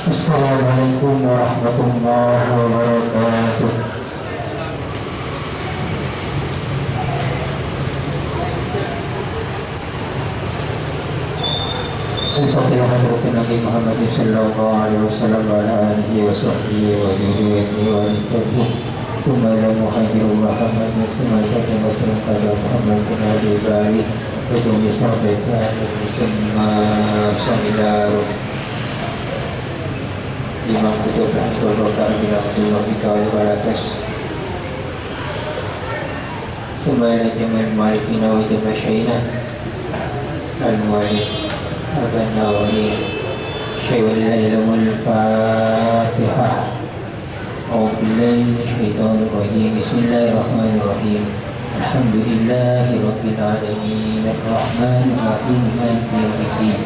Assalamualaikum warahmatullahi wabarakatuh. Al-Fatihah hadratin Nabi Muhammad sallallahu alaihi wasallam wa ala alihi wa sahbihi wa dzurriyyatihi wa alihi. Summa ila muhajirul Muhammad summa sakinatun qala Muhammad bin Abi Bakar wa jami sahabat summa samidaru Imam Kutub Al-Qur'an Al-Qur'an Al-Qur'an Summa ila jami'il ma'rifina wa jami'il syaina Al-Mu'alif Al-Nawawi Syai'ul Al-Fatihah A'udzubillahi minasyaitonir rajim. Bismillahirrahmanirrahim. Alhamdulillahi rabbil alamin. Arrahmanir rahim. Maliki yaumiddin.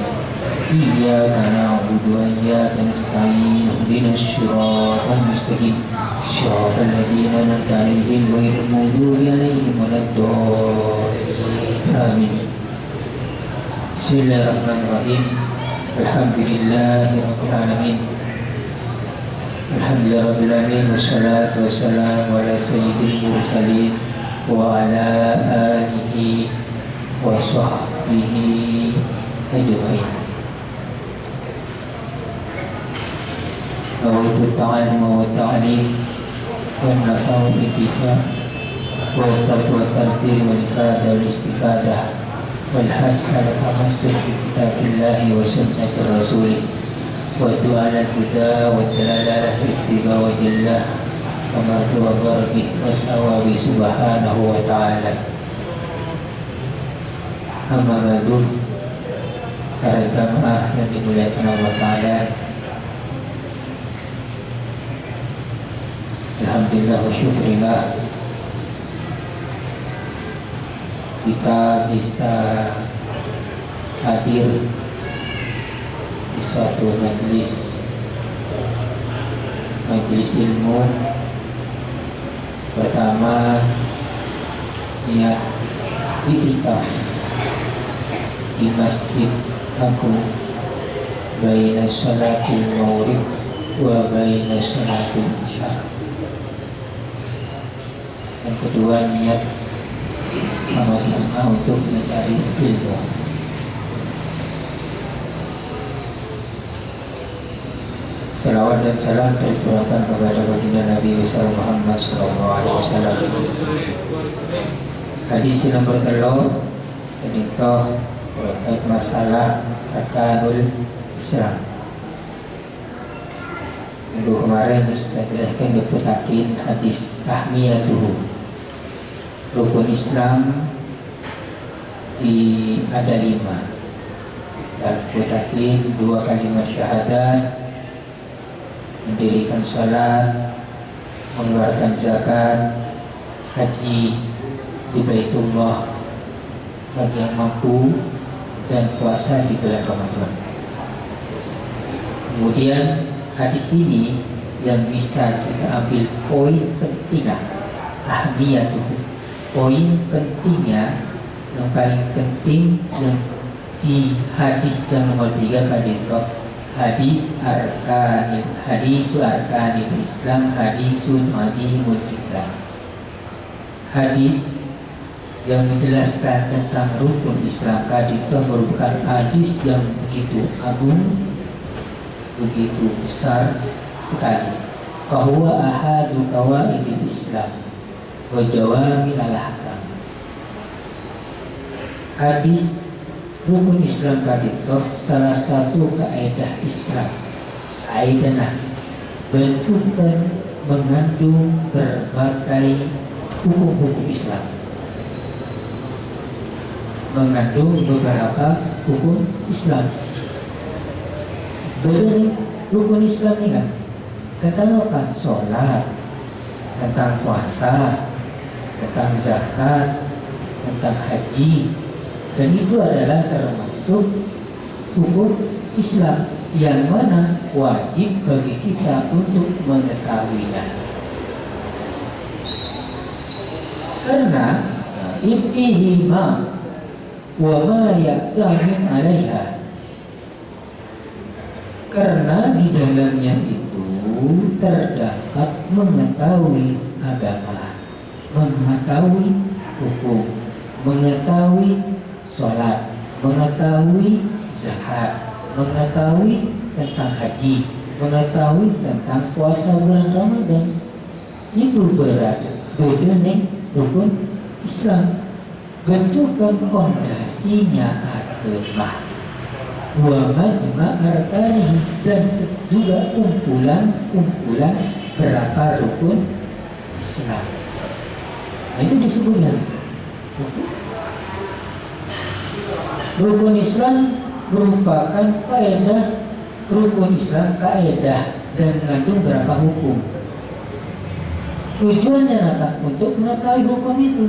Iyyaka na'budu wa iyyaka nasta'in. Ihdinas siratal mustaqim. Shiratal ladzina an'amta 'alaihim ghairil maghdubi 'alaihim waladdallin. Amin. Bismillahirrahmanirrahim. Alhamdulillahi rabbil alamin. Alhamdulillah rabbil alamin. Wassalatu wassalamu ala sayyidil mursalin wa ala alihi wa sahbihi ajma'in. Nawaitu ta'alum wa ta'lim wa nafa'u ittifa wa taqwa tartil wa ifada wa istifadah wal hasal tamassuk bi kitabillahi wa sunnatir rasulih والدعاء الهدى والدلالة اتباع وجه الله ومرت وضربه واسأوى سبحانه وتعالى. Amma ba'du, para jamaah yang dimuliakan Allah Ta'ala, alhamdulillah wa syukurillah, kita bisa hadir di suatu majelis ilmu pertama ya i'tikaf di Masjid Agung baina sholatil maghrib wa baina sholatil isya. Yang kedua niat sama-sama untuk mencari ilmu. Salawat dan salam tercurahkan kepada baginda Nabi besar Muhammad sallallahu alaihi wasallam. Hadis nomor 3 tentang terkait masalah arkanul Islam. Minggu kemarin sudah jelaskan diputakin hadis ahmiyatuhu. Rukun Islam ada 5. Kita sebutakin 2 kalimat syahadat, mendirikan salat, mengeluarkan zakat, haji di Baitullah bagi yang mampu, dan puasa di bulan Ramadan. Kemudian hadis ini yang bisa kita ambil poin pentingnya, ahmiyatuh, poin pentingnya yang paling penting yang di hadis yang nomor 3 tadi, hadisu arkanil Islam hadisun azimun jiddan. Hadis yang menjelaskan tentang rukun Islam tadi itu merupakan hadis yang begitu agung, begitu besar sekali. Bahwa ahadu qawaidil Islam wa jawamil al-ahkam. Hadis rukun Islam tadi itu salah satu kaidah Islam. Kaidah bentukkan mengandung berbagai hukum-hukum Islam, mengandung beberapa hukum Islam. Dari rukun Islam ini kan tentang apa? Sholat, tentang puasa, tentang zakat, tentang haji. Dan itu adalah termasuk hukum Islam yang mana wajib bagi kita untuk mengetahuinya. Karena ibtihima wa ma yaqtamin 'alaiha. Karena di dalamnya itu terdapat mengetahui agama, mengetahui hukum, mengetahui sholat, mengetahui zakat, mengetahui tentang haji, mengetahui tentang puasa bulan Ramadan. Itu berarti beda nih rukun Islam. Bentukan fondasinya agama. Wa majma' arkanihi, dan juga kumpulan berapa rukun Islam. Nah, itu disebutkan rukun Islam merupakan kaidah. Rukun Islam kaidah dan mengandung berapa hukum. Tujuannya apa? Untuk mengetahui hukum itu.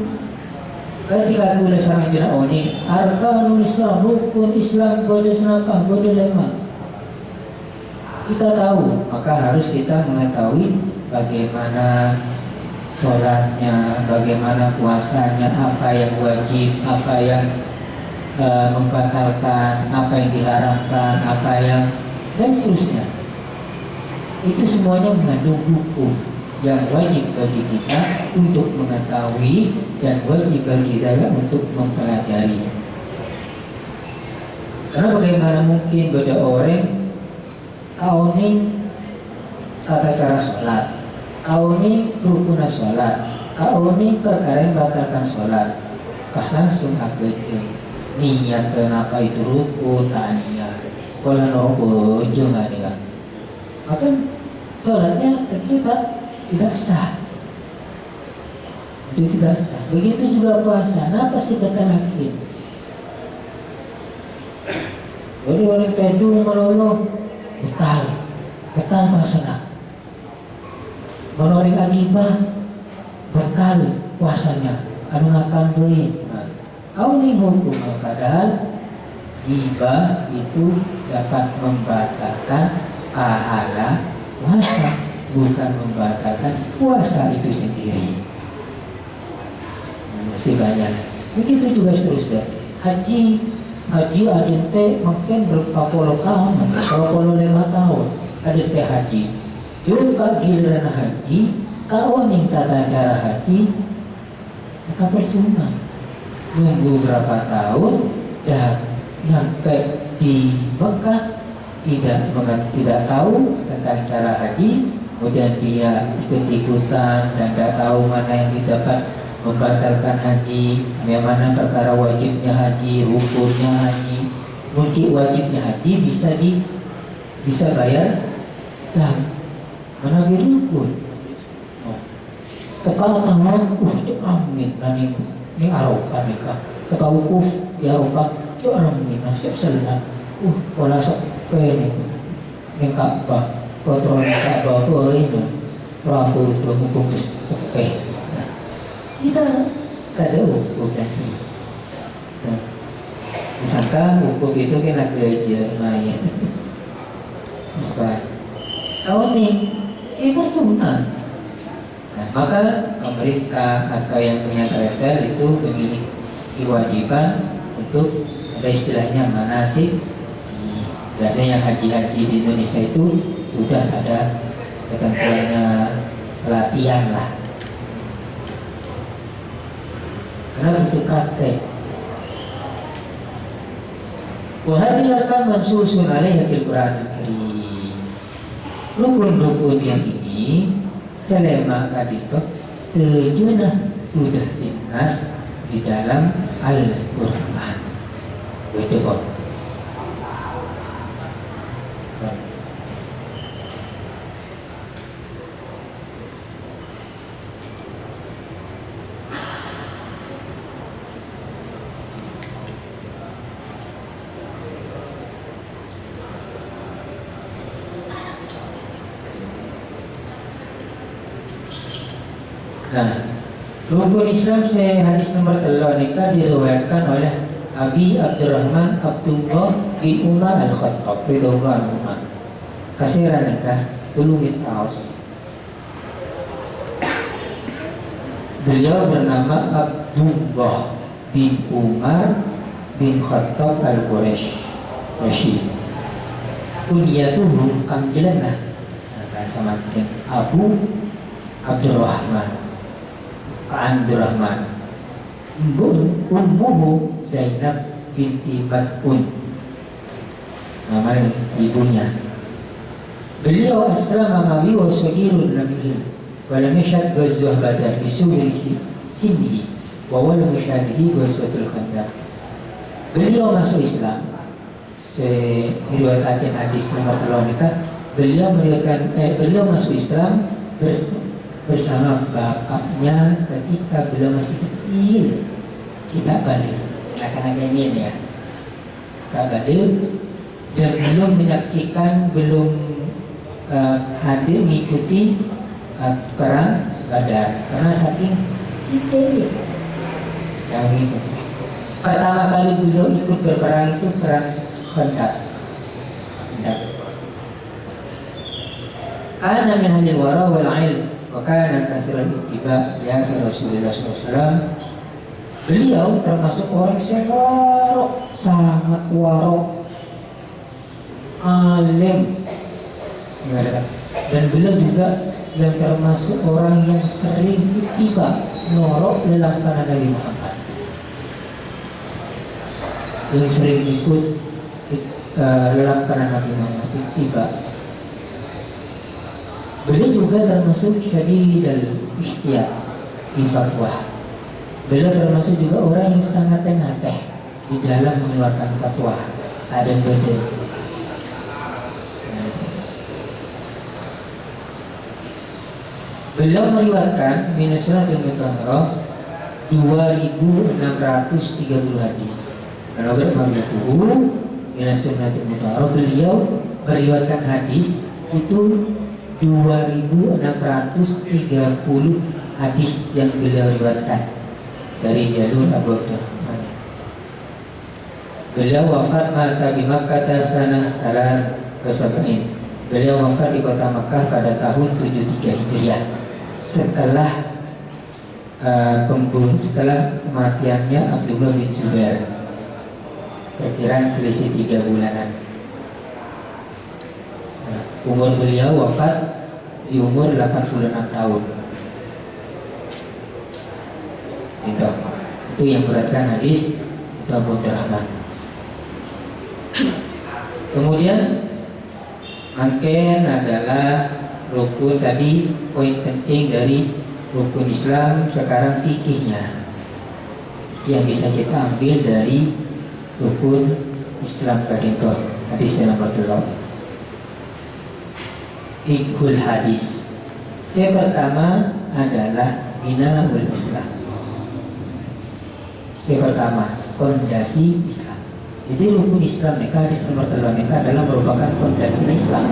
Ketika tulis sarang jena oni, arkanul Islam, rukun Islam, boleh senapa, boleh lemah. Kita tahu, maka harus kita mengetahui bagaimana sholatnya, bagaimana puasanya, apa yang wajib, apa yang membatalkan, apa yang diharamkan, apa yang dan seterusnya. Itu semuanya mengandung hukum yang wajib bagi kita untuk mengetahui dan wajib bagi kita untuk mempelajari. Karena bagaimana mungkin beda orang tahu nih tata cara sholat, tahu nih rukun sholat, tahu nih perkara yang batalkan sholat, langsung akhlaknya niat kenapa itu rukun tak niat, kalau nopo jangan niat, maka sholatnya kita tidak sah. Itu tidak sah. Begitu juga puasa. Kenapa sih kata laki? Jadi orang kedua melulu betal puasanya. Orang agibah betal puasanya. Anu ngakan duit. Tahu nih hukum, padahal gibah itu dapat membatalkan pahala puasa, bukan membatalkan puasa itu sendiri. Masih banyak. Begitu juga seterusnya. Haji ada teh mungkin berapa puluh tahun, berapa puluh 5 tahun ada teh haji. Juga giliran haji, tahu nih tata cara haji, maka percuma. Nunggu berapa tahun dan nyampe di Mekah tidak tahu tentang cara haji, kemudian dia ikut-ikutan dan tidak tahu mana yang didapat membatalkan haji, yang mana perkara wajibnya haji, rukunnya haji, kunci wajibnya haji bisa bayar dan menagih rukun. Kepala tangan, amin, nani ini Arafah mereka. Kepala wukuf di Arafah, amin, nasi senang. Pola sepele ini Ka'bah, kontrol Ka'bah itu Rabu itu hukum sepele. Tidak ada hukum lagi. Disangka hukum itu kena gereja main. Sebab tahu nih, itu cuma. Nah, maka pemerintah atau yang punya travel itu memiliki kewajiban untuk ada istilahnya manasik. Biasanya yang haji-haji di Indonesia itu sudah ada ketentuannya pelatihan lah. Karena butuh praktek. Wahadilakan mansusun alaihi fil Qur'anil Karim. Rukun-rukun yang ini selama kadipek sejenak sudah dinas di dalam Al-Quran. Betul. Nah, rukun Islam hadis nomor 3 nikah diriwayatkan oleh Abi Abdurrahman Abdullah bin Umar Al-Khattab radhiyallahu anhu. Kasiran nikah 10 misaus. Beliau bernama Abdullah bin Umar bin Khattab Al-Quraisy. kunyatuhu panggilanlah sama dengan Abu Abdurrahman, Pak Abdurrahman. Ummuhu Zainab binti Batun, nama ibunya. Beliau aslama mawi wa sagirun nabiyyin wa lam yashhad ghazwah Badar bisuri sinhi wa wal musyahidi ghazwatul Khandaq. Beliau masuk Islam, meriwayatkan hadis nomor terlontar. Beliau masuk Islam bersama bapaknya ketika beliau masih kecil, tidak balik. Anak-anak ini ya, tidak balik dan belum menyaksikan, belum hadir mengikuti perang Badar karena saking kecil yang itu. Pertama kali beliau ikut berperang itu perang Khandaq. Karena min halil wara wal ilm wa kana katsiran ittiba ya Rasulullah SAW. Beliau termasuk orang yang waro, sangat waro, alim, dan beliau juga yang termasuk orang yang sering tiba norok dalam tanah Nabi Muhammad, yang sering ikut dalam tanah Nabi Muhammad tiba. Beliau juga termasuk syadid al-ishtiyaq di fatwa. Beliau termasuk juga orang yang sangat tengah-tengah di dalam mengeluarkan fatwa. Ada yang berbeda. Beliau meriwayatkan min sunatul mutahharah 2630 hadis. Kalau begitu min sunatul mutahharah, beliau meriwayatkan hadis itu 2630 hadis yang beliau riwayatkan dari jalur Abu Abdurrahman. Beliau wafat di Makkah sanah salah kesabain. Beliau wafat di kota Makkah pada tahun 73 Hijriah setelah kematiannya Abdullah bin Zubair, perkiraan selisih 3 bulanan. Umur beliau wafat di umur 86 tahun. Itu yang beratkan hadis itu Abu Abdurrahman. Kemudian angken adalah rukun, tadi poin penting dari rukun Islam. Sekarang fikihnya yang bisa kita ambil dari rukun Islam tadi itu hadis yang nomor 2. Fiqhul hadis. Yang pertama adalah binaul Islam. Yang pertama, fondasi Islam. Jadi rukun Islam mereka, hadis nomor 3 mereka adalah merupakan fondasi Islam.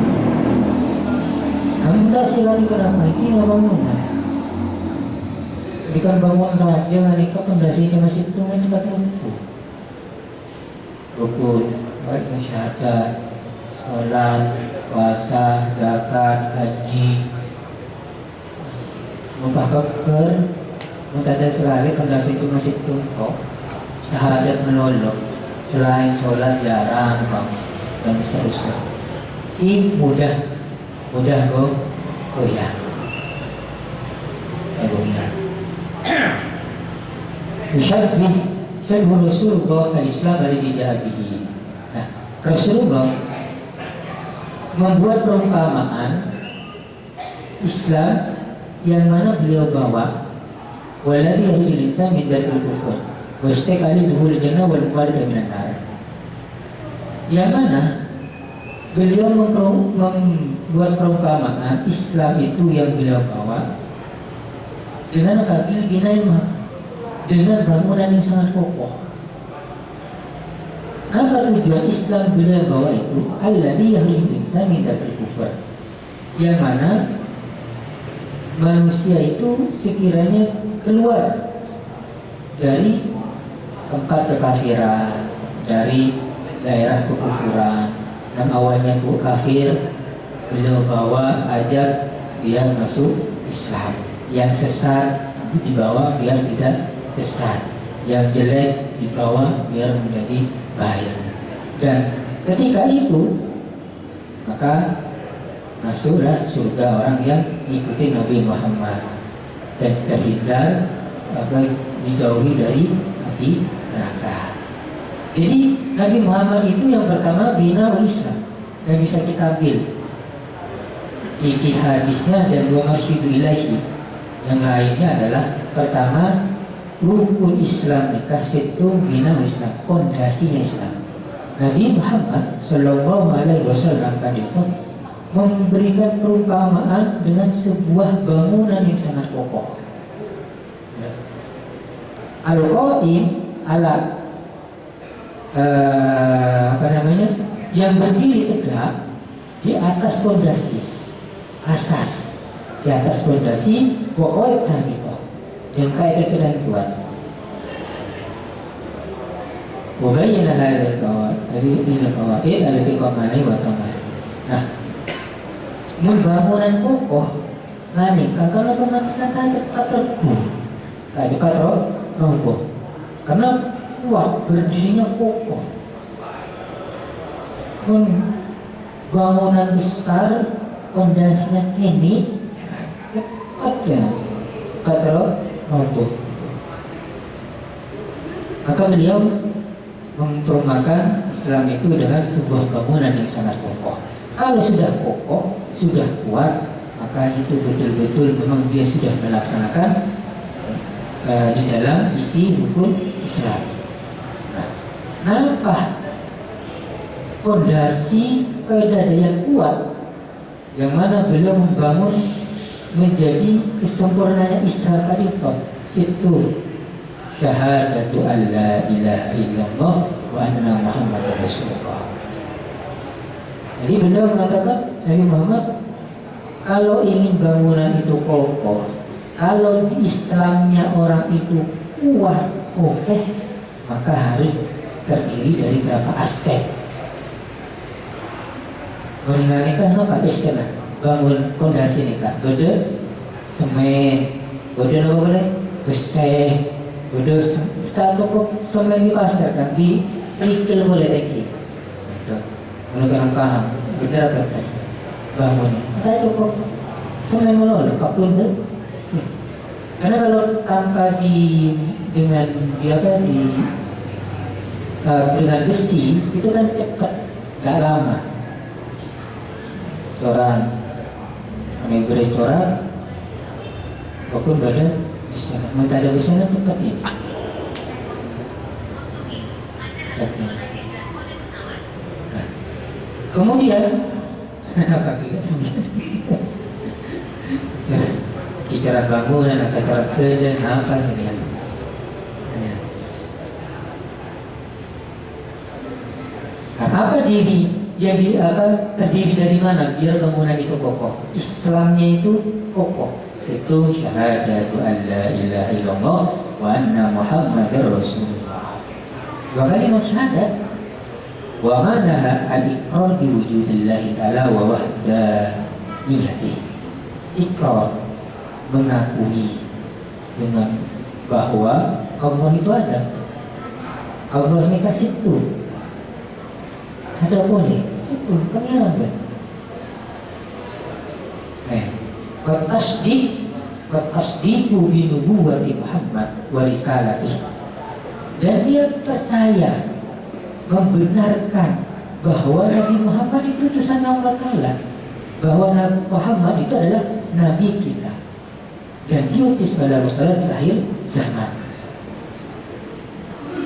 Fondasi lagi berapa? Ini bangunan. Bukan bangunan, jangan ikut fondasinya masih itu tempat rukun. Rukun, baik syahadat, sholat, puasa, zakat, haji, mufakir, mutada selalu fondasi itu masih tuntuk. Syahadat menolong, selain sholat jarang dan seterusnya. Ini mudah goyah. Musyabih syabih Rasulullah al-Islam al-Dijabihi. Nah, Rasulullah membuat perumpamaan Islam yang mana beliau bawa waladhi yahdil insan min daril kufur wa istiqali duhul jannah wal mubarak minan nar, yang mana beliau membuat perumpamaan Islam itu yang beliau bawa dengan kabil binaimah, dengan bangunan yang sangat kokoh. Apa tujuan Islam beliau bawa itu? Alladhi yahdil insan min daril kufur, yang mana manusia itu sekiranya keluar dari tempat kekafiran, dari daerah kekufuran, yang awalnya itu kafir, beliau bawa ajak biar masuk Islam. Yang sesat dibawa biar tidak sesat, yang jelek dibawa biar menjadi baik. Dan ketika itu maka masuklah surga orang yang mengikuti Nabi Muhammad dan terhindar dijauhi dari api neraka. Jadi Nabi Muhammad itu yang pertama bina Islam yang bisa kita ambil di hadisnya, dan dua masyidu ilahi. Yang lainnya adalah pertama rukun Islam dikasih itu bina Islam, fondasinya Islam. Nabi Muhammad Shallallahu Alaihi Wasallam kan itu memberikan perumpamaan dengan sebuah bangunan yang sangat kokoh. Al-Qaim ala yang berdiri tegak di atas fondasi, asas, di atas fondasi pokoknya kami toh yang kaya ketentuan. Wabayna hadzal qawaid, jadi ini qawaid allati qamani wa tamah. Nah, mun bangunan kokoh ngani kalau teman sana tak terbunuh, tak cepat roboh karena kuat berdirinya kokoh. Mun bangunan besar fondasinya ini cepat roboh. Maka beliau memperumpakan Islam itu dengan sebuah bangunan yang sangat kokoh. Kalau sudah kokoh, sudah kuat, maka itu betul-betul memang dia sudah melaksanakan di dalam isi hukum Islam. Nampak fondasi kaidah yang kuat, yang mana beliau membangun menjadi kesempurnaan Islam tadi itu situ syahadatu an la ilaha illallah wa anna Muhammadar Rasulullah. Jadi beliau mengatakan, Nabi Muhammad kalau ingin bangunan itu kokoh, kalau Islamnya orang itu kuat kokoh, maka harus terdiri dari beberapa aspek. Mengenai apa istilah bangun fondasi ini kak, beda semen, beda apa boleh besi, beda tak cukup semen di pasar kan di retail boleh lagi. Menurut paham, beda kata bangun, tak cukup semen boleh, pakun tu. Karena kalau tanpa dengan besi itu kan cepat, tak lama. Coran, kami beri coran, walaupun badan minta ada busana tepat ini. Kemudian apa kita bicara bangunan atau cara kerja apa ini? Apa diri? Jadi terdiri dari mana biar bangunan itu kokoh? Islamnya itu kokoh. Itu syahadatu an la ilaha illallah wa anna Muhammadar Rasulullah. Dua kalimat syahadat. Wa manaha al-iqrar bi wujudillahi ta'ala wa wahdaniyati. Iqrar, mengakui dengan bahwa Allah itu ada. Allah ini kasih itu. Ada boleh, itu pengiran kan? Bertasdiqu bi nubuwwati Muhammad wa risalatihi. Dan dia percaya, membenarkan bahwa Nabi Muhammad itu utusan Allah Ta'ala, bahwa Nabi Muhammad itu adalah Nabi kita dan diutus pada Allah Ta'ala di akhir zaman.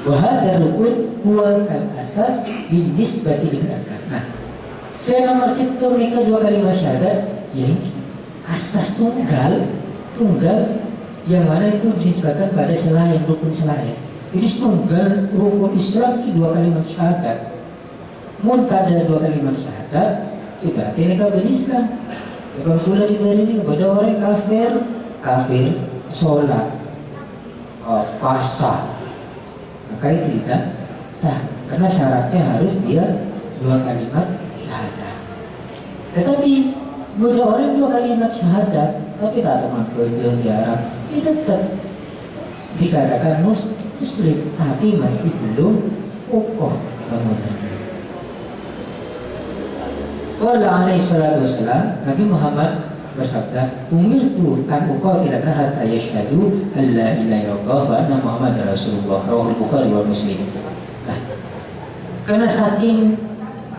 Wahada rukun huwa kal asas bin nisbati lil arkan. Nah, saya nomor situ mereka dua kalimat syahadat, yaitu asas tunggal yang mana itu dinisbatkan pada selain rukun selain. Jadi tunggal rukun Islam itu dua kalimat syahadat. Muntah ada dua kalimat syahadat, itu berarti mereka berislam. Kalau sudah juga ini kepada orang kafir sholat, puasa, maka itu tidak sah karena syaratnya harus dia dua kalimat syahadat. Tetapi ada orang dua kalimat syahadat tapi tak mampu itu di Arab, itu tetap dikatakan muslim tapi masih belum kokoh bangunan. Qala alaihi salatu wassalam, Nabi Muhammad bersabda, umirtu an uqatila hatta yashhadu an la ilaha illallah wa anna Muhammadar Rasulullah. Rawahu Bukhari wa Muslim. Nah, karena saking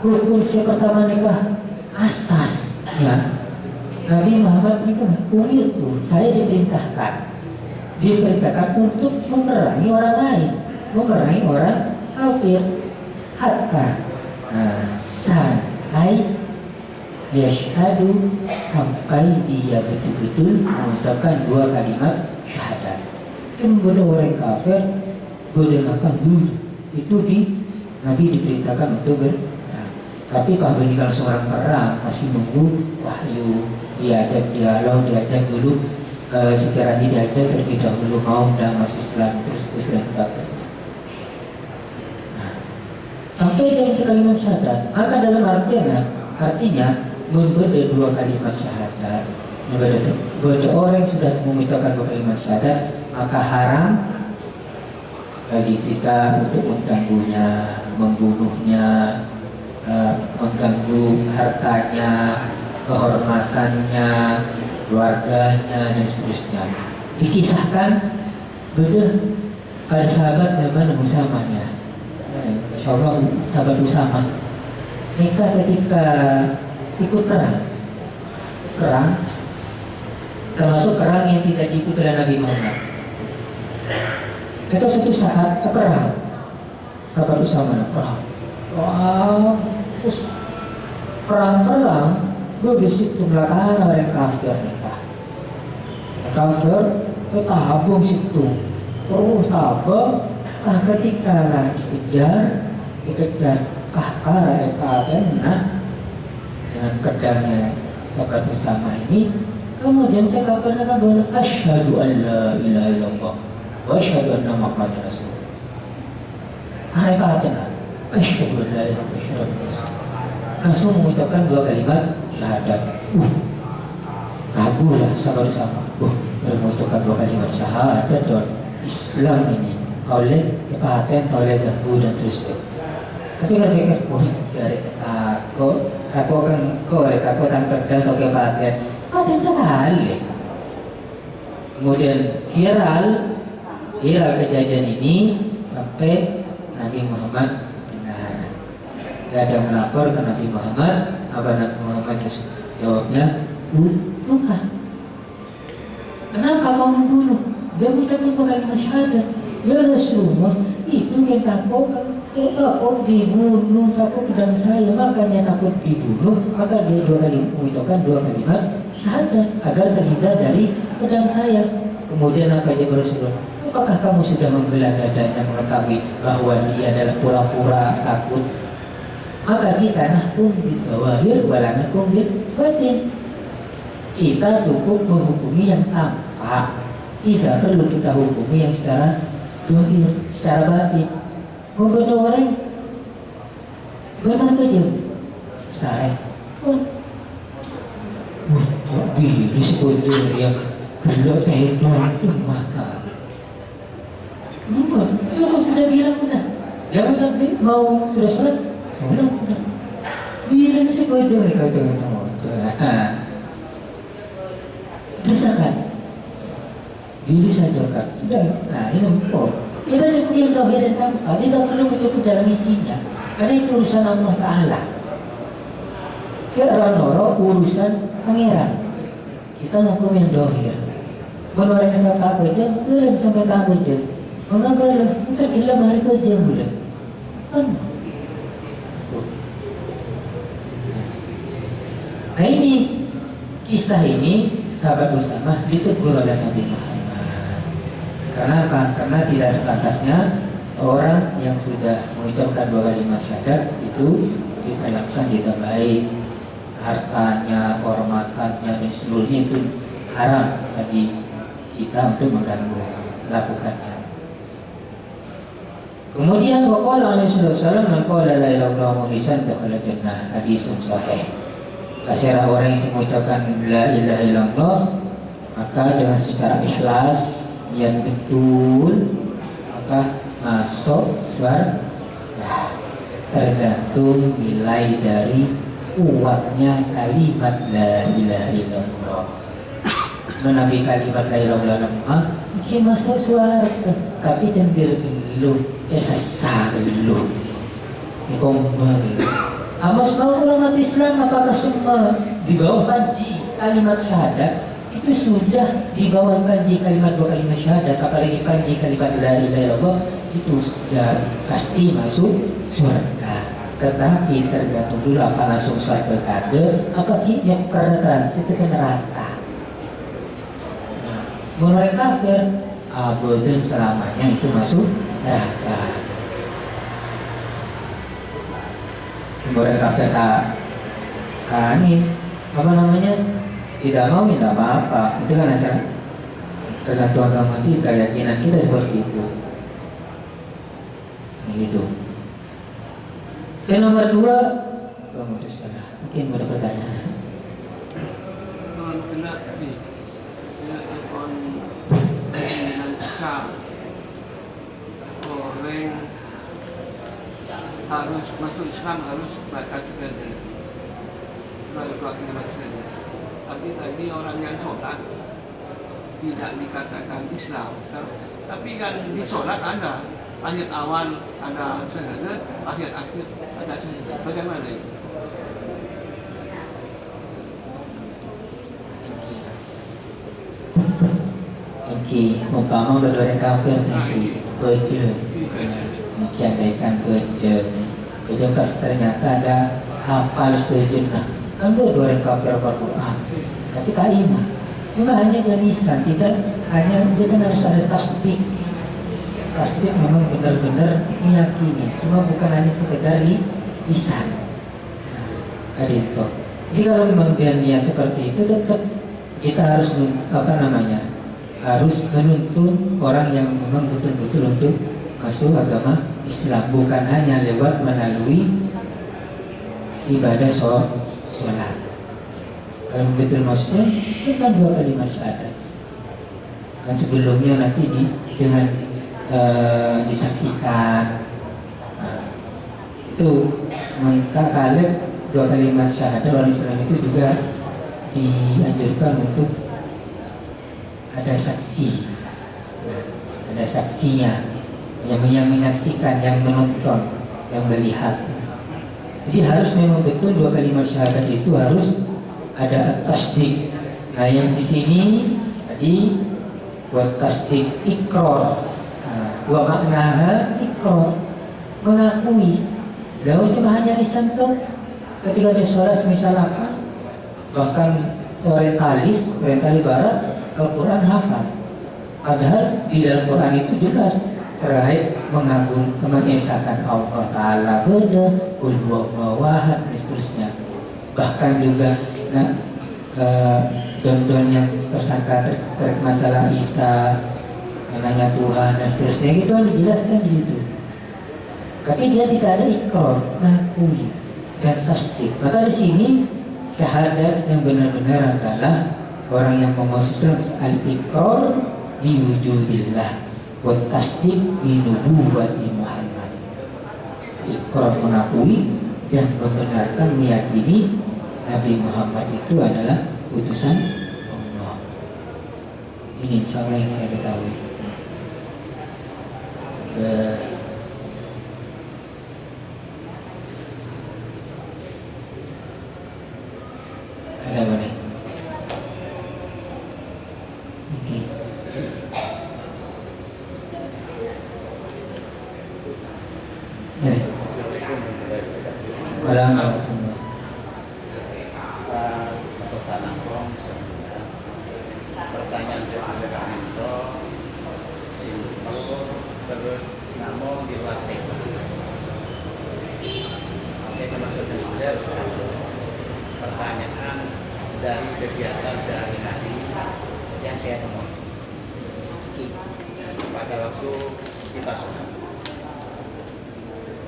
rukun siap pertama nikah asas ya, Nabi Muhammad itu umirtu, saya diperintahkan untuk memerangi orang lain, memerangi orang kafir, hatta sampai yashhadu, sampai dia betul-betul mengucapkan dua kalimat syahadat. Kemudian orang kafir berdengakan dulu itu Nabi diperintahkan untuk tapi kalau seorang perang masih nunggu wahyu, diajak dialog, diajak dulu sekiranya diajak terlebih dahulu mau dan masih Islam terus dibakar. Sampai dengan kalimat syahadat, maka dalam artinya membaca dua kalimat syahadat, membaca orang yang sudah mengucapkan dua kalimat syahadat, maka haram bagi kita untuk mengganggunya, membunuhnya, mengganggu hartanya, kehormatannya, keluarganya dan seterusnya. Dikisahkan pada sahabat namanya Usamanya, insyaallah sahabat Usama, mereka ketika ikut perang termasuk perang yang tidak diikuti oleh Nabi Muhammad. Itu suatu saat perang, sahabat Usama perang. Wah, terus perang di situ belakang orang kafir mereka. Kafir tabung situ, terus tabung. Ketika dikejar kafir, dengan pedangnya sahabat bersama ini. Kemudian saya katakan bahwa asyhadu an la ilaha illallah wa asyhadu anna Muhammadar Rasulullah. Mereka katakan asyhadu an la ilaha illallah, langsung mengucapkan dua kalimat syahadat. Ragulah sahabat bersama. Mengucapkan dua kalimat syahadat dan Islam ini oleh paten, oleh dahulu dan terus. Tapi kalau mereka dari aku akan pedang atau paten sekali. Kemudian viral kejadian ini sampai Nabi Muhammad dengar. Tidak ada yang melapor ke Nabi Muhammad. Apa Nabi Muhammad jawabnya? Bukan. Kenapa kau membunuh? Dia mengucapkan kalimat syahadat. Ya Rasulullah, itu yang takut dibunuh, takut pedang saya, makanya takut dibunuh, maka dia mengucapkan dua kalimat syahadat agar terhindar dari pedang saya. Kemudian apa dia Rasulullah? Apakah kamu sudah membelah dadanya mengetahui bahwa dia adalah pura-pura takut? Maka kita nahkum bil zawahir wala nahkum bil batin. Kita cukup menghukumi yang tampak, tidak perlu kita hukumi yang secara dohir, secara batin. Membunuh orang benar saja saya tapi disebut yang belum itu maka itu sudah bilang benar. Jangan sampai mau sudah sholat benar. Bilang disebut mereka dengan desakan diri saja kan sudah. Nah ini kita cukup yang tauhid dan tanpa, tidak perlu cukup dalam isinya, karena itu urusan Allah Ta'ala. Cara noro urusan pangeran. Kita hukum yang dohir. Menurut yang kata aja, keren sampai kamu aja. Mengagal, kita gila hari kerja boleh. Kan? Nah ini kisah ini sahabat Usama ditegur oleh Nabi Muhammad. Karena apa? Karena tidak sepantasnya orang yang sudah mengucapkan dua kalimat syahadat itu diperlakukan tidak baik, hartanya, kehormatannya dan seluruhnya itu haram bagi kita untuk mengganggu lakukannya. Kemudian waqala alaihi wasallam man qala la ilaha illallah mukhlishan dakhala jannah, hadis sahih. Siapa orang yang mengucapkan la ilaha illallah maka dengan secara ikhlas yang betul maka masuk surga. Tergantung nilai dari kuatnya kalimat la ilaha illallah. Menabi kalimat la ilaha illallah bikin masuk suarga, tapi cendir dulu sesar dulu ngomong. Amas mau umat Islam apakah semua di bawah panji kalimat syahadat? Itu sudah di bawah panji kalimat dua kalimat syahadat, apalagi panji kalimat la ilaha illallah, itu sudah pasti masuk surga. Tetapi tergantung dulu apa langsung surga kade, apa yang pernah transit ke neraka. Mulai kafir abadan selamanya itu masuk neraka. Mulai kafir ini apa namanya, tidak mau ya tidak apa-apa, itu kan asal tergantung agama kita, keyakinan kita seperti itu. Gitu. Nomor 2, mungkin ada pertanyaan. Orang harus masuk Islam harus baca saja, lalu kalimat saja. Tapi tadi orang yang sholat tidak dikatakan Islam, tapi kan di sholat ada ayat awal, ada syahadat, ayat akhir ada syahadat. Bagaimana itu? Umpama berdua kafir nanti berjen, menjadikan berjen pas ternyata ada hafal sejenak, kan berdua kafir Al-Quran, tapi tak iman. Cuma hanya lisan, tidak hanya dia kan harus ada tasdik. Tasdik memang benar-benar meyakini, cuma bukan hanya sekedar lisan. Ada itu. Jadi kalau memang dia niat seperti itu, tetap kita harus harus menuntun orang yang memang betul-betul untuk masuk agama Islam, bukan hanya lewat melalui ibadah sholat. Kalau betul maksudnya itu kan 2 kalimat syahadat. Kan sebelumnya nanti dengan disaksikan. Itu kalau 2 kalimat syahadat orang Islam itu juga dianjurkan untuk ada saksi, ada saksinya yang menyaksikan, yang menonton, yang melihat. Jadi harus memang betul 2 kalimat syahadat itu harus ada tasdik. Nah yang di sini tadi buat tasdik ikrar, wa maknaha ikrar, mengakui. Lalu cuma hanya lisan tuh ketika dia sholat misal apa, bahkan orientalis barat Al-Quran hafal, padahal di dalam Quran itu jelas terkait mengesahkan Allah Ta'ala beda, qul huwallahu ahad dan seterusnya. Bahkan juga don-don yang tersangka terkait masalah Isa, namanya Tuhan dan seterusnya, itu kan dijelaskan di situ. Tapi dia tidak ada ikrar, ngakui dan tasdik. Maka di sini syahadat yang benar-benar adalah orang yang mau masuk Islam, al-iqrar bi wujudillah wa tasdiq bi nubuwwati Muhammad. Iqrar mengakui dan membenarkan, meyakini Nabi Muhammad itu adalah utusan Allah. Ini insyaallah yang saya ketahui. Ada apa nih? Pertanyaan dari kami itu simpel, terus namun di luar tema. Saya maksudnya sudah harus tahu pertanyaan dari kegiatan sehari-hari yang saya temui pada waktu kita sholat.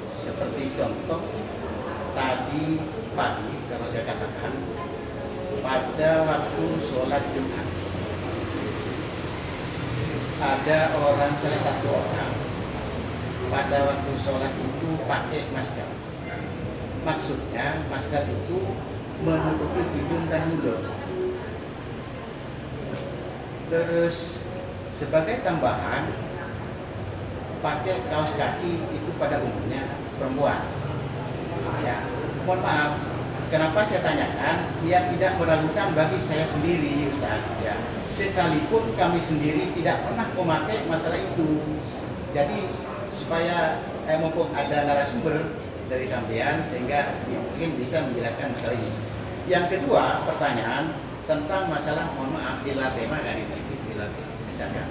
Seperti contoh tadi pagi, kalau saya katakan pada waktu sholat Jumat ada salah satu orang pada waktu sholat itu pakai masker. maksudnya masker itu menutupi hidung dan mulut. Terus sebagai tambahan, pakai kaos kaki itu pada umumnya perempuan. Ya, mohon maaf, kenapa saya tanyakan? Biar tidak meragukan bagi saya sendiri, Ustaz. Ya, sekalipun kami sendiri tidak pernah memakai masalah itu. Jadi supaya mumpung ada narasumber dari sampean sehingga mungkin bisa menjelaskan masalah ini. Yang kedua, pertanyaan tentang masalah, mohon maaf, pilar tema kan itu, pilar misalnya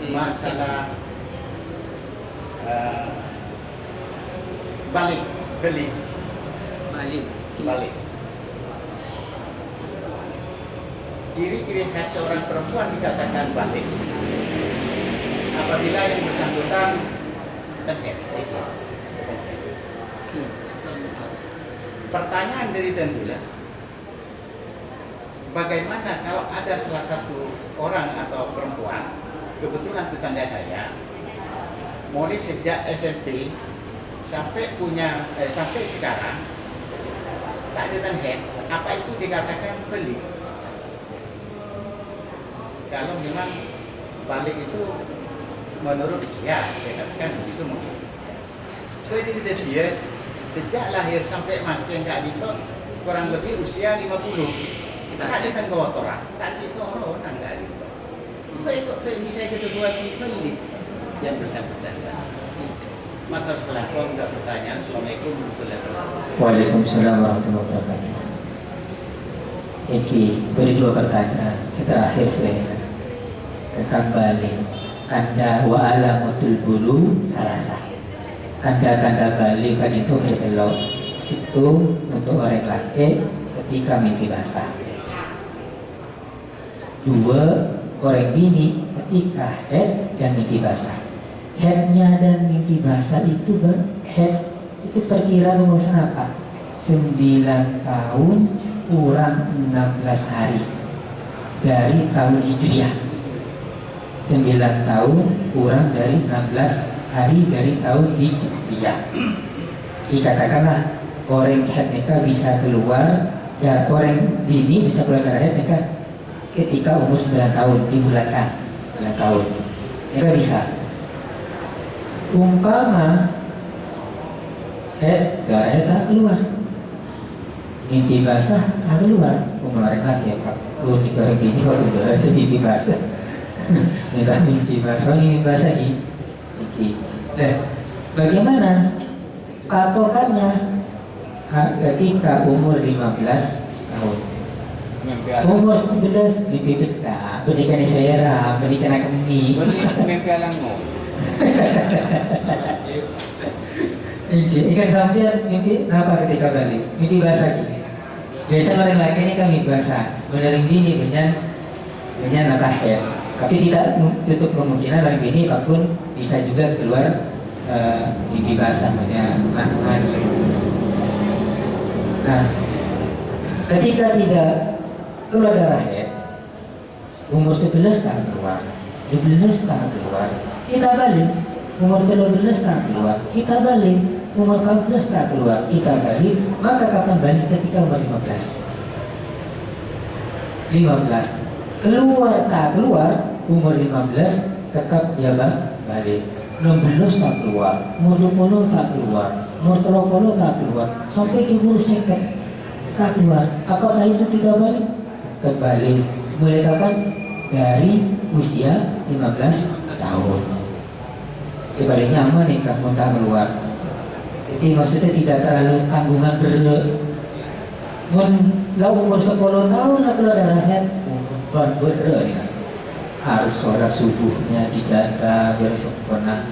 masalah balik. Ciri-ciri khas seorang perempuan dikatakan balik apabila yang bersangkutan terkait. Pertanyaan dari tentulah, bagaimana kalau ada salah satu orang atau perempuan, kebetulan tetangga saya, mulai sejak SMP sampai sampai sekarang tak ada head, apa itu dikatakan balik? Kalau memang balik itu menurut usia, saya katakan begitu mungkin. Kalau ini kita dia sejak lahir sampai mati yang kak itu kurang lebih usia 50. Kita ada tangga orang, tak itu orang nggak ada. Itu saya kedua itu balik yang bersangkutan. Maka setelah kau tidak pertanyaan, Assalamualaikum warahmatullahi wabarakatuh. Waalaikumsalam warahmatullahi wabarakatuh. Iki beri dua pertanyaan terakhir saya tentang balik. Tanda wa alamatul bulu salah. Tanda-tanda balik kan itu adalah itu untuk orang laki ketika mimpi basah. Dua, orang bini ketika head dan mimpi basah. Headnya dan mimpi basah itu head itu perkiraan umur apa? 9 tahun kurang 16 hari dari tahun Hijriah. 9 tahun kurang dari 16 hari dari tahun Hijriah. Katakanlah orang head mereka bisa keluar, ya orang bini bisa keluar dari head mereka ketika umur 9 tahun di bulan 9 tahun mereka bisa. Umpama darahnya tak keluar, mimpi basah tak keluar, pengeluaran lagi ya Pak. Di orang bini kalau darah itu mimpi basah, mereka mimpi basah ini. Nah, bagaimana patokannya ketika umur 15 tahun? Umur 11 mimpi betah, berikan saya berikan akan ini. Mimpi alangmu. Ikan sampean mimpi apa ketika balik? Mimpi basah gitu. Biasa orang laki ini kan mimpi basah, menaring dini dengan apa head. Tapi tidak tutup kemungkinan orang bini apapun bisa juga keluar mimpi basah, maksudnya mani. Nah, ketika tidak keluar darah head, umur 11 tak keluar, 12 tak keluar, kita balik. Umur 13 tak keluar, kita balik. Umur 14 tak keluar, kita balik. Maka kapan balik? Ketika umur 15. Keluar tak keluar, umur 15 tetap dia balik. 16 tak keluar, umur 20 tak keluar, umur 30 tak keluar, sampai ke umur 50 tak keluar. Apakah itu tidak balik? Kembali. Mulai kapan? Dari usia 15 tahun. Paling nyaman nih kamu tak keluar. Jadi maksudnya tidak terlalu tanggungan umur 10 tahun lah keluar darahnya harus sholat subuhnya dijaga biar sempurna.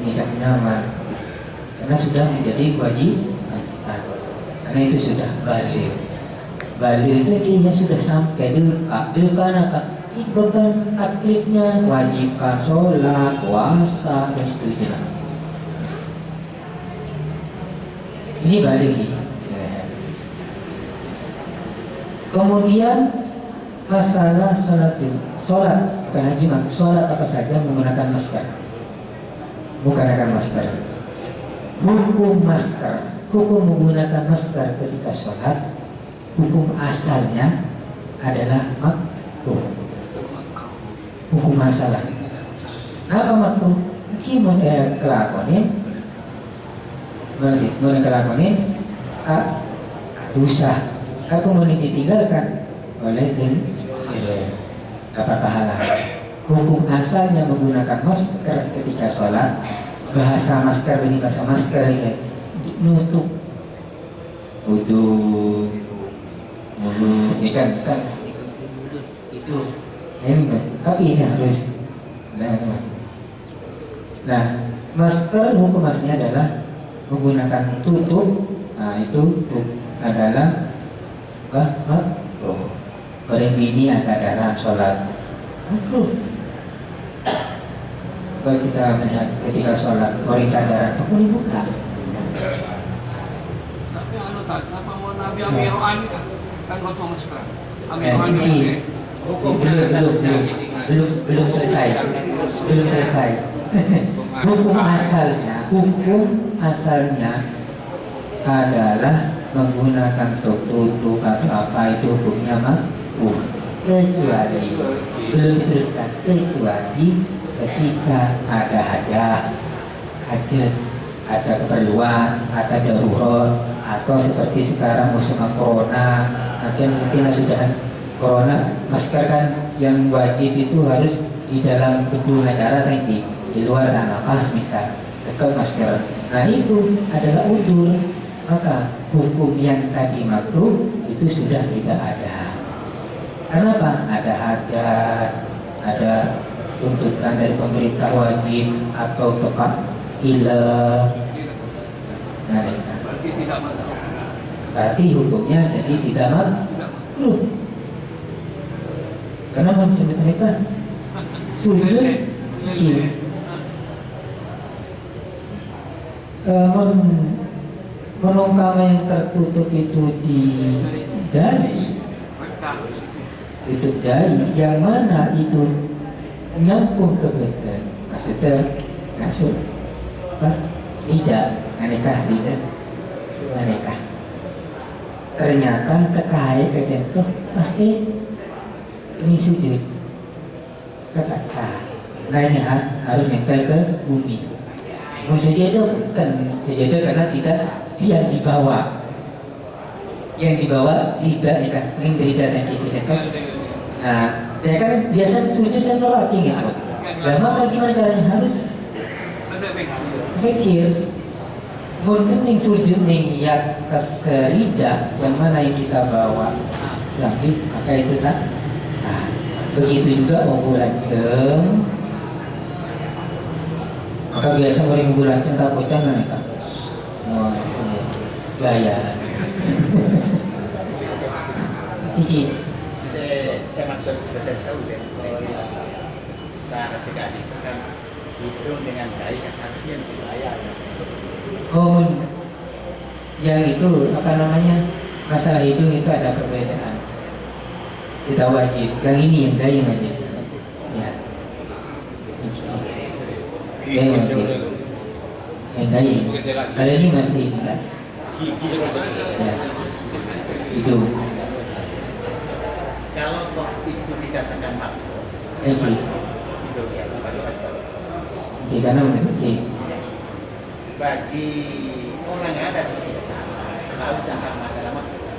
Ini kan nyaman karena sudah menjadi kewajiban, karena itu sudah balik itu kayaknya sudah sampai depan akan beban taklifnya, kewajiban sholat, puasa, dan seterusnya. Ini balik. Kemudian masalah sholat bukan haji mas, sholat apa saja menggunakan masker, bukan akan masker. Hukum masker hukum menggunakan masker ketika sholat, hukum asalnya adalah makruh. Hukum asalnya. Apa makruh? Kimun kelakuannya, boleh kelakuannya dosa. Aku mau ditinggalkan oleh dapat pahala. Hukum asalnya menggunakan masker ketika sholat. Bahasa masker ini bahasa masker ini nutup mulut, ini kan itu ini, tapi ini harus nah masker hukum asalnya adalah menggunakan tutup. Nah itu adalah makruh. Orang ini agak darah sholat makruh. Kalau kita melihat ketika sholat wanita darah boleh buka. Tapi kenapa mau Nabi Amiran kan kau masker? Amiran ini belum selesai. Hukum asalnya adalah menggunakan tutup atau apa itu hukumnya makruh, kecuali belum diteruskan, kecuali ketika ada hajat, ada keperluan, ada darurat, atau seperti sekarang musim corona, nanti mungkin sudah corona, masker kan yang wajib itu harus di dalam gedung acara, nanti di luar tanah pas bisa tetap masker. Nah itu adalah udzur, maka hukum yang tadi makruh itu sudah tidak ada. Kenapa? Ada hajat, ada tuntutan dari pemerintah wajib atau tepat ilah. Nah, berarti tidak makruh. berarti hukumnya jadi tidak makruh. Karena manusia mereka sujud menungkama yang tertutup itu di dari tutup dari yang mana itu nyambung ke badan, maksudnya masuk tidak nganekah ternyata terkait dengan itu pasti ini sujud kata sah. Nah ini harus nempel ke bumi. Maksudnya itu bukan sejadah karena tidak yang dibawa tidak ini tidak nanti sejadah. Nah ya kan biasa sujud kan sholat gitu. Dan maka gimana caranya harus pikir. Mungkin yang sujud niat keserida yang mana yang kita bawa, tapi maka itu tak sah. Begitu juga mau bulanceng. Maka biasa orang bulanceng tak bocah kan tak. Gaya. Iki. Saya maksud kita tahu deh, saat tidak kan hitung dengan baik harusnya dibayar. Oh, yang itu apa namanya masalah hitung itu ada perbedaan. Tidak wajib. Yang ini yang daya wajib. Ya. Yang wajib. Yang daya. Kalau ini masih enggak. Ya. Itu. Kalau toh itu dikatakan makruh, Itu ya bagi pastor. Di karena mengerti. Bagi orang yang ada di sekitar tahu tentang masalah makruh.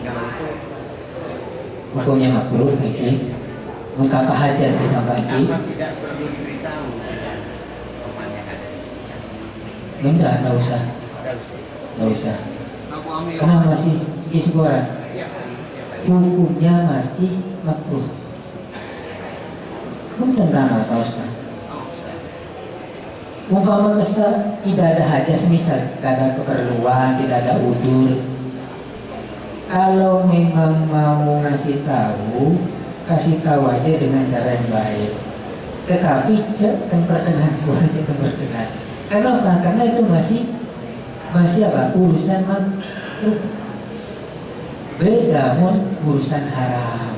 Kalau itu hukumnya makruh iki. Mengapa hajat ditambah iki? apa tidak perlu diberitahu teman yang ada di sekitar? Enggak usah. Enggak usah. Karena masih isi koran. Hukumnya masih makruh. Hukum tentang apa usah? Umpama kesal tidak ada hajat, semisal tidak ada keperluan, tidak ada udur. Kalau memang mau ngasih tahu, kasih tahu aja dengan cara yang baik. Tetapi jangan perkenalan, jangan perkenalan. Kenapa? Karena itu masih apa? Urusan makruh. Beda urusan haram.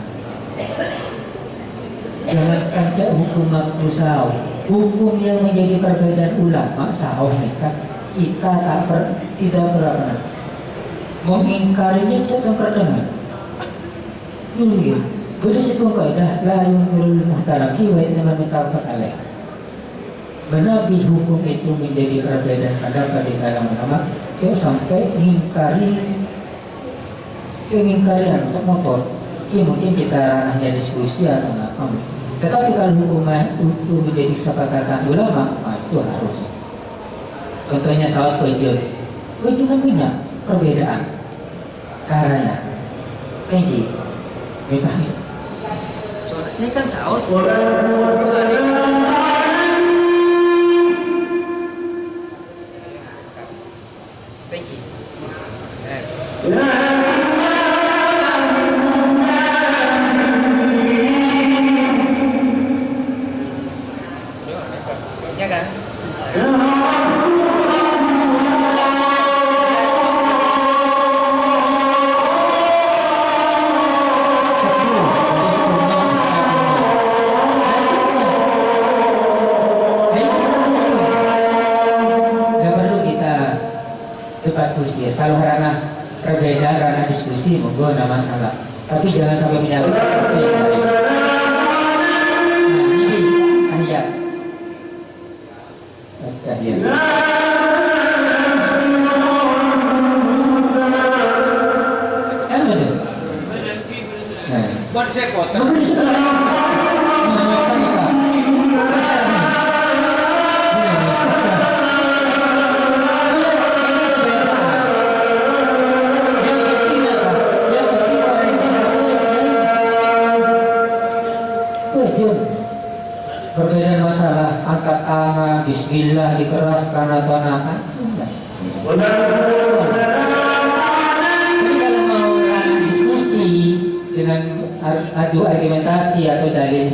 Jangan kaca hukum makruh sahau. Hukum yang menjadi perbedaan ulama sahau mereka kita tidak pernah mengingkarinya, kita terdengar. Ini boleh situ kaidah la yungkirul muhtalaki wa innamal mutawafaq alaih. Menabi hukum itu menjadi perbedaan pendapat di kalangan ulama, dia sampai mengingkari untuk motor. Ini mungkin kita ranahnya diskusi atau apa. Tetapi kalau hukum itu menjadi kesepakatan ulama, itu harus. Contohnya saus kojol kan punya perbedaan caranya. Kayak gitu. Ini kan saus. Ya kan? Kalau ranah perbedaan, ranah diskusi, monggo ada masalah. Tapi jangan sampai menyangkut sesuatu yang lain. Nah, ini ayat. Ayat. Kan betul. Buat saya kotor. Perbedaan masalah angkat tangan, bismillah dikeraskan atau apa? Tapi kalau mau diskusi dengan adu argumentasi atau dalil